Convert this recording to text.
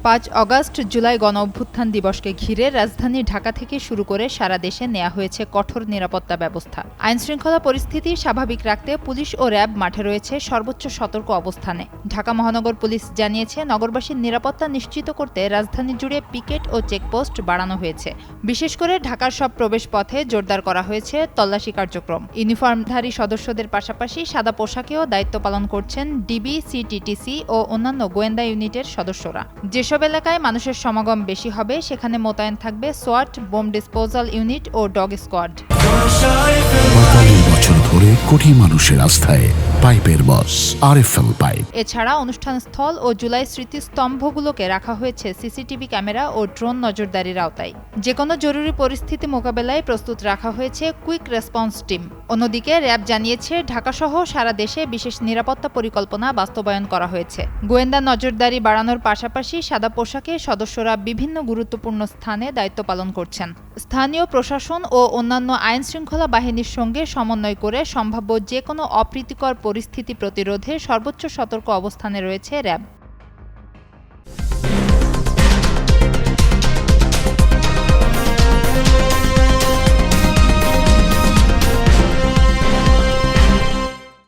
৫ August July গণঅভ্যুত্থান দিবসকে ঘিরে রাজধানী ঢাকা থেকে শুরু করে সারা দেশে নেওয়া হয়েছে কঠোর নিরাপত্তা ব্যবস্থা। আইনশৃঙ্খলা পরিস্থিতি স্বাভাবিক রাখতে পুলিশ ও র্যাব মাঠে রয়েছে সর্বোচ্চ সতর্ক অবস্থানে। ঢাকা মহানগর পুলিশ জানিয়েছে, নগরবাসীর নিরাপত্তা নিশ্চিত করতে রাজধানী জুড়ে পিকেট ও চেকপোস্ট বাড়ানো হয়েছে। বিশেষ করে ঢাকার সব প্রবেশপথে জোরদার করা হয়েছে তল্লাশি কার্যক্রম। ইউনিফর্মধারী সদস্যদের পাশাপাশি সাদা পোশাকেও দায়িত্ব পালন করছেন ডিবি, সিটিটিসি ও অন্যান্য গোয়েন্দা ইউনিটের সদস্যরা। যেসব এলাকায় মানুষের সমাগম বেশি হবে সেখানে মোতায়েন থাকবে সোয়াট, বোম ডিসপোজাল ইউনিট ও ডগ স্কোয়াড। ৪৫ বছর ধরে কোটি মানুষের আস্থায় পাইপের বস আরএফএল পাইপ। এছাড়া অনুষ্ঠানস্থল ও জুলাই স্মৃতিস্তম্ভগুলোকে রাখা হয়েছে সিসিটিভি ক্যামেরা ও ড্রোন নজরদারির আওতায়। যেকোনো জরুরি পরিস্থিতি মোকাবেলায় প্রস্তুত রাখা হয়েছে কুইক রেসপন্স টিম। অন্যদিকে র্যাব জানিয়েছে, ঢাকাসহ সারা দেশে বিশেষ নিরাপত্তা পরিকল্পনা বাস্তবায়ন করা হয়েছে। গোয়েন্দা নজরদারি বাড়ানোর পাশাপাশি সাদা পোশাকে সদস্যরা বিভিন্ন গুরুত্বপূর্ণ স্থানে দায়িত্ব পালন করছেন। স্থানীয় প্রশাসন ও অন্যান্য আইনশৃঙ্খলা বাহিনীর সঙ্গে সমন্বয় করে সম্ভাব্য যেকোনো অপ্রীতিকর পরিস্থিতি প্রতিরোধে সর্বোচ্চ সতর্ক অবস্থানে রয়েছে র্যাব।